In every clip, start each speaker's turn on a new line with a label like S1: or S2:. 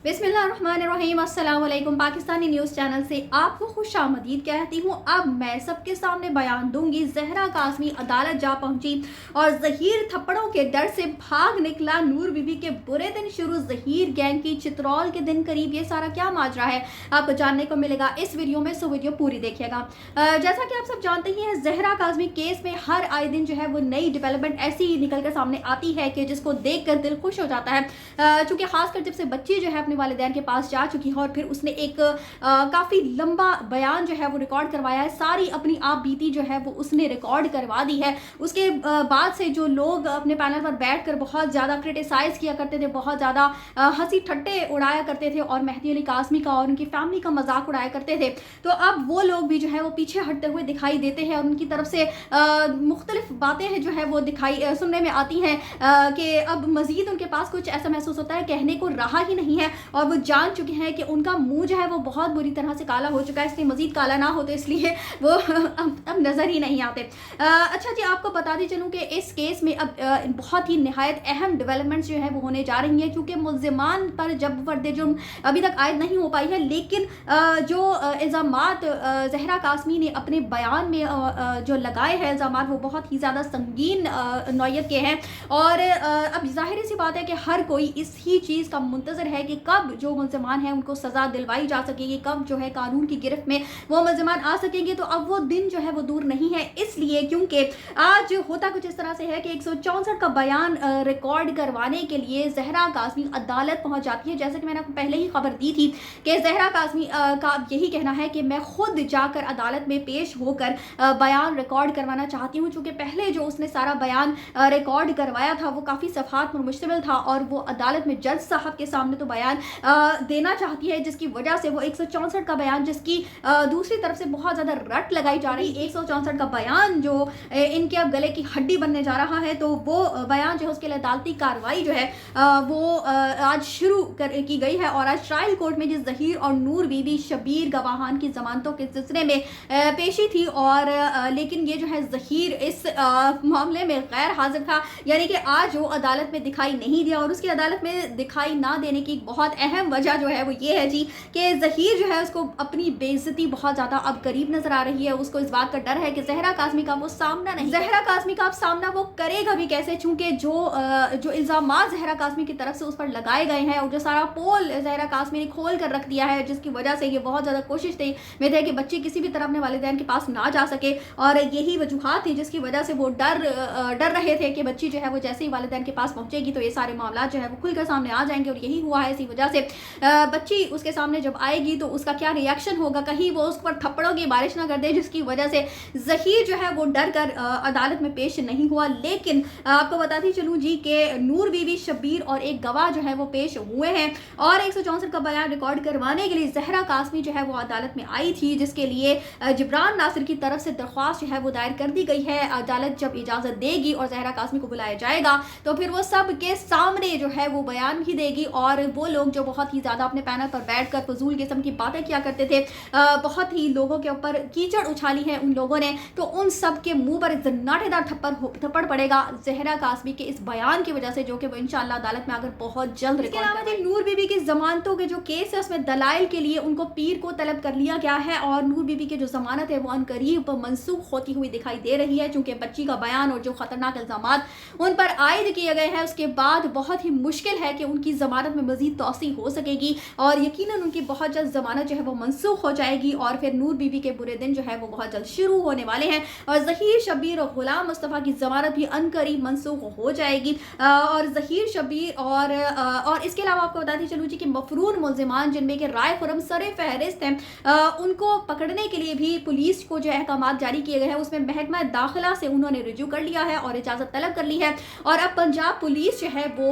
S1: बिस्मिल्लाहिर्रहमानिर्रहीम। अस्सलाम वालेकुम। पाकिस्तानी न्यूज़ चैनल से आपको खुशामदीद कहती हूँ। अब मैं सबके सामने बयान दूंगी। जहरा काज़मी अदालत जा पहुंची और ज़हीर थप्पड़ों के डर से भाग निकला। नूर बीबी के बुरे दिन शुरू। ज़हीर गैंग की चित्रौल के दिन करीब। ये सारा क्या माजरा है आपको जानने को मिलेगा इस वीडियो में, सो वीडियो पूरी देखिएगा। जैसा कि आप सब जानते ही हैं, जहरा काज़मी केस में हर आए दिन जो है वो नई डेवलपमेंट ऐसी निकल कर सामने आती है कि जिसको देख कर दिल खुश हो जाता है। चूँकि खासकर जब से बच्ची जो है अपने वालिदैन के पास जा चुकी है और फिर उसने एक काफ़ी लंबा बयान जो है वो रिकॉर्ड करवाया है। सारी अपनी आप बीती जो है वो उसने रिकॉर्ड करवा दी है। उसके बाद से जो लोग अपने पैनल पर बैठकर बहुत ज़्यादा क्रिटिसाइज़ किया करते थे, बहुत ज़्यादा हंसी ठट्टे उड़ाया करते थे और मेहदी अली काज़मी का और उनकी फैमिली का मजाक उड़ाया करते थे, तो अब वो लोग भी जो है वो पीछे हटते हुए दिखाई देते हैं और उनकी तरफ से मुख्तलिफ बातें जो है वो दिखाई सुनने में आती हैं कि अब मज़ीद उनके पास कुछ ऐसा महसूस होता है कहने को रहा ही नहीं है और वो जान चुके हैं कि उनका मुंह जो है वो बहुत बुरी तरह से काला हो चुका है, इसलिए मजीद काला ना हो तो इसलिए वो अब नज़र ही नहीं आते। अच्छा जी, आपको बताती चलूँ कि इस केस में अब बहुत ही नहायत अहम डेवलपमेंट्स जो है वो होने जा रही हैं, क्योंकि मुल्ज़िमान पर जब फर्द जुर्म अभी तक आयद नहीं हो पाई है, लेकिन जो इल्ज़ामात जहरा काज़मी ने अपने बयान में जो लगाए हैं इल्ज़ामात, वो बहुत ही ज़्यादा संगीन नौयत के हैं और अब ज़ाहिर सी बात है कि हर कोई इसी चीज़ का मुंतज़र है कि कब जो मुल्ज़िमान हैं उनको सज़ा दिलवाई जा सकेगी, कब जो है कानून की गिरफ्त में वो मुल्ज़िमान आ सकेंगे। तो अब वो दिन जो है वो दूर नहीं है, इसलिए क्योंकि आज होता कुछ इस तरह से है कि 164 का बयान रिकॉर्ड करवाने के लिए जहरा काज़मी अदालत पहुंच जाती है। जैसे कि मैंने आपको पहले ही खबर दी थी कि जहरा काज़मी का यही कहना है कि मैं खुद जाकर अदालत में पेश होकर बयान रिकॉर्ड करवाना चाहती हूँ। चूँकि पहले जो उसने सारा बयान रिकॉर्ड करवाया था वो काफ़ी सफ़ात पर मुश्तमिल था और वो अदालत में जज साहब के सामने तो बयान देना चाहती है, जिसकी वजह से वो 164 का बयान, जिसकी दूसरी तरफ से बहुत ज़्यादा रट लगाई जा रही है। 164 का बयान जो इनके अब गले की हड्डी बनने जा रहा है, तो वो बयान जो है उसके लिए अदालती कार्रवाई जो है वो आज शुरू की गई है और आज ट्रायल कोर्ट में जिस ज़हीर और नूर बीबी शबीर गवाहान की जमानतों के सिलसिले में पेशी थी और लेकिन ये जो है ज़हीर इस मामले में गैर हाजिर था, यानी कि आज वो अदालत में दिखाई नहीं दिया और उसकी अदालत में दिखाई ना देने की बहुत अहम वजह जो है वो ये है जी कि ज़हीर जो है उसको अपनी बेइज्जती बहुत ज़्यादा अब करीब नजर आ रही है। उसको इस बात का डर है कि जहरा काज़मी का वो सामना नहीं, जहरा काज़मी का अब सामना वो करेगा भी कैसे, चूंकि जो इल्ज़ामात जहरा काज़मी की तरफ से उस पर लगाए गए हैं और जो सारा पोल जहरा काज़मी ने खोल कर रख दिया है, जिसकी वजह से ये बहुत ज़्यादा कोशिश थी में थे कि बच्ची किसी भी तरह अपने वालिदैन के पास ना जा सके और यही वजूहात थी जिसकी वजह से वो डर रहे थे कि बच्ची जो है वो जैसे ही वालिदैन के पास पहुंचेगी तो ये सारे मामला जो है वो खुलकर सामने आ जाएंगे और यही हुआ है। इसी वजह से बच्ची उसके सामने जब आएगी तो उसका क्या रिएक्शन होगा, कहीं वो उस पर थप्पड़ों की बारिश ना कर दे, जिसकी वजह से ज़हीर जो है वो डर कर अदालत में पेश नहीं हुआ। लेकिन आपको बताती चलूँ जी कि नूर बीबी शबीर और एक गवाह जो है वो पेश हुए हैं और 164 का बयान रिकॉर्ड करवाने के लिए जहरा काज़मी जो है वो अदालत में आई थी, जिसके लिए जिब्रान नासिर की तरफ से दरख्वास्त जो है वो दायर कर दी गई है। अदालत जब इजाज़त देगी और जहरा काज़मी को बुलाया जाएगा तो फिर वो सब के सामने जो है वो बयान भी देगी और वो लोग जो बहुत ही ज़्यादा अपने पैनल पर बैठकर फजूल किस्म की बातें किया करते थे, बहुत ही लोगों के ऊपर कीचड़ उछाली है उन लोगों ने, तो उन सब के मुंह पर नाटेदार थप्पड़ पड़ेगा जहरा काज़मी के इस बयान की वजह से, जो कि वो इंशाअल्लाह अदालत में आकर बहुत जल्द। इसके अलावा नूर बीबी की जमानतों के जो केस है उसमें दलाइल के लिए उनको पीर को तलब कर लिया गया है और नूर बीबी की जो जमानत है वो अनकरीब मनसूख होती हुई दिखाई दे रही है, चूंकि बच्ची का बयान और जो खतरनाक इल्जामात उन पर आयद किए गए हैं उसके बाद बहुत ही मुश्किल है कि उनकी जमानत में मजीद तोसी हो सकेगी और यकीनन उनकी बहुत जल्द जमानत जो है वो मनसूख हो जाएगी और फिर नूर बीबी के बुरे दिन जो है वो बहुत जल्द शुरू होने वाले हैं और ज़हीर शबीर और गुलाम मुस्तफ़ा की जमानत भी अनकरीब मनसूख हो जाएगी और ज़हीर शबीर और इसके अलावा आपको बताती चलूँ जी कि मफरून मुल्ज़िमान जिनमें कि राय खुरम सरे फहरिस्त हैं, उनको पकड़ने के लिए भी पुलिस को जो अहकामात जारी किए गए हैं उसमें महकमा दाखिला से उन्होंने रिज्यू कर लिया है और इजाज़त तलब कर ली है और अब पंजाब पुलिस जो है वो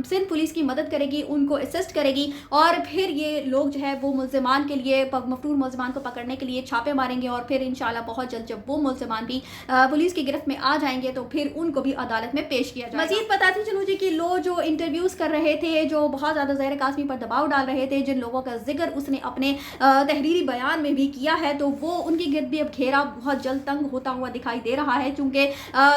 S1: सिंध पुलिस की मदद करेगी, उनको असिस्ट करेगी और फिर ये लोग जो है वो मुल्ज़िमान के लिए मफरूर मुल्ज़िमान को पकड़ने के लिए छापे मारेंगे और फिर इंशाल्लाह बहुत जल्द जब वो मुल्ज़िमान भी पुलिस की गिरफ्त में आ जाएंगे तो फिर उनको भी अदालत में पेश किया जाएगा। मजीद बताती चलूँ जी कि लोग जो इंटरव्यूज़ कर रहे थे, जो बहुत ज़्यादा ज़हरा काज़मी पर दबाव डाल रहे थे, जिन लोगों का जिक्र उसने अपने तहरीरी बयान में भी किया है, तो वो उनकी गिरद भी अब घेरा बहुत जल्द तंग होता हुआ दिखाई दे रहा है, चूँकि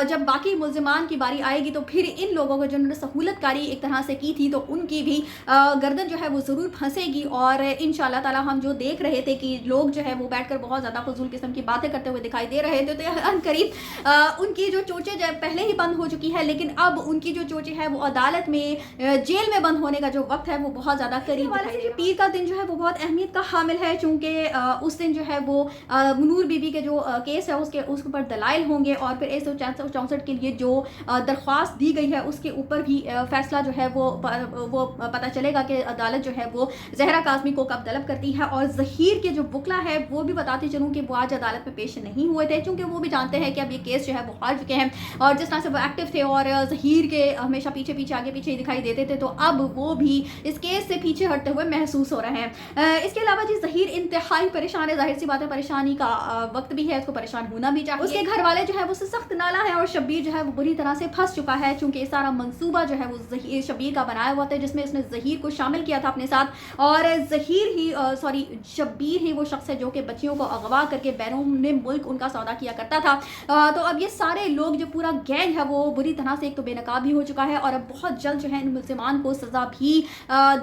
S1: जब बाकी मुल्ज़िमान की बारी आएगी तो फिर इन लोगों को जिन्होंने सहूलतकारी एक तरह से की थी तो उनकी भी गर्दन जो है वो ज़रूर फंसेगी। और इंशाल्लाह ताला हम जो देख रहे थे कि लोग जो है वो बैठकर बहुत ज़्यादा फजूल किस्म की बातें करते हुए दिखाई दे रहे थे, तो अनकरीब उनकी जो चोचें जो पहले ही बंद हो चुकी है, लेकिन अब उनकी जो चोचें है वो अदालत में जेल में बंद होने का जो वक्त है वो बहुत ज़्यादा करीब दिखाई दे रहा है। पीर का दिन जो है वो बहुत अहमियत का हामिल है, चूँकि उस दिन जो है वो नूर बीबी के जो केस है उसके ऊपर दलाइल होंगे, और फिर 164 के लिए जो दरख्वास्त दी गई है उसके ऊपर भी फैसला जो है वो पता चलेगा कि अदालत जो है वो जहरा काज़मी को कब तलब करती है। और ज़हीर के जो वकला है वो भी बताते चलूँ कि वो आज अदालत में पेश नहीं हुए थे, क्योंकि वो भी जानते हैं कि अब ये केस जो है वो हार चुके हैं, और जिस तरह से वो एक्टिव थे और ज़हीर के हमेशा पीछे पीछे आगे पीछे ही दिखाई देते थे, तो अब वो भी इस केस से पीछे हटते हुए महसूस हो रहे हैं। इसके अलावा जी ज़हीर इंतहाई परेशान है, जाहिर सी बात है परेशानी का वक्त भी है, उसको परेशान होना भी चाहिए। उसके घर वाले जो है वो सख्त नाला है, और शब्बीर जो है वो बुरी तरह से फंस चुका है, चूंकि ये सारा मंसूबा जो है वो शब्बीर का बनाया हुआ था, जिसमें उसने ज़हीर को शामिल किया था अपने साथ, और शब्बीर ही वो शख्स है जो कि बच्चियों को अगवा करके बैरून मुल्क उनका सौदा किया करता था। तो अब ये सारे लोग जो पूरा गैंग है वो बुरी तरह से एक तो बेनकाब भी हो चुका है, और अब बहुत जल्द जो है इन मुल्ज़िमान को सज़ा भी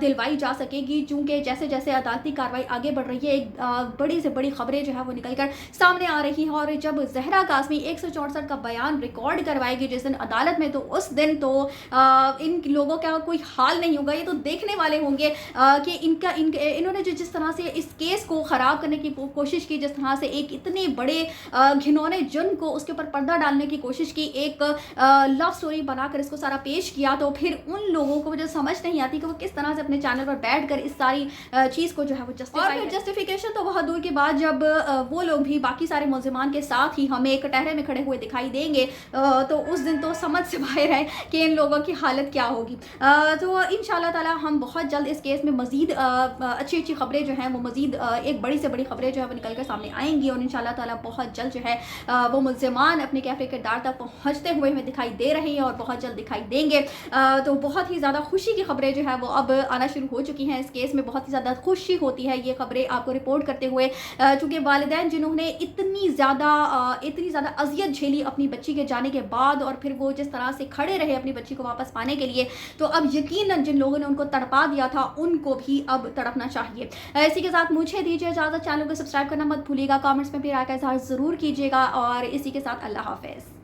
S1: दिलवाई जा सकेगी, चूँकि जैसे जैसे अदालती कार्रवाई आगे बढ़ रही है एक बड़ी से बड़ी खबरें जो है वो निकल कर सामने आ रही हैं। और जब जहरा काज़मी 164 का बयान रिकॉर्ड करवाएगी जिस दिन अदालत में, तो उस दिन तो इन लोगों का कोई हाल नहीं होगा। ये तो देखने वाले होंगे कि इन्होंने जो जिस तरह से इस केस को ख़राब करने की कोशिश की, जिस तरह से एक इतने बड़े घिनौने जुर्म को उसके ऊपर पर्दा डालने की कोशिश की, एक लव स्टोरी बनाकर इसको सारा पेश किया, तो फिर उन लोगों को जो समझ नहीं आती कि वो किस तरह से अपने चैनल पर बैठकर इस सारी चीज़ को जो है वो जस्टिफिकेशन तो बहुत दूर के बाद जब वो लोग भी बाकी सारे मुल्ज़िमान के साथ ही हमें एक कटहरे में खड़े हुए दिखाई देंगे, तो उस दिन तो समझ से बाहर है कि इन लोगों की हालत क्या होगी। तो इंशाल्लाह ताला हम बहुत जल्द इस केस में मज़ीद अच्छी अच्छी खबरें जो हैं वो मज़ीद एक बड़ी से बड़ी खबरें जो है वो निकल कर सामने आएंगी, और इंशाल्लाह ताला बहुत जल्द जो है वो मुल्ज़िमान अपने कैफ़े किरदार तक पहुँचते हुए हमें दिखाई दे रही हैं और बहुत जल्द दिखाई देंगे। तो बहुत ही ज़्यादा खुशी की खबरें जो है वो अब आना शुरू हो चुकी हैं। इस केस में बहुत ही ज़्यादा खुशी होती है ये खबरें आपको रिपोर्ट करते हुए, चूँकि वालिदैन जिन्होंने इतनी ज़्यादा अज़ियत झेली अपनी बच्ची के जाने के बाद, और फिर वो जिस तरह से खड़े रहे अपनी बच्ची को वापस पाने के लिए, तो अब यकीनन जिन लोगों ने उनको तड़पा दिया था उनको भी अब तड़पना चाहिए। इसी के साथ मुझे दीजिए इजाज़त, चैनल को सब्सक्राइब करना मत भूलिएगा, कमेंट्स में भी राय का इज़हार ज़रूर कीजिएगा, और इसी के साथ अल्लाह हाफ़िज़।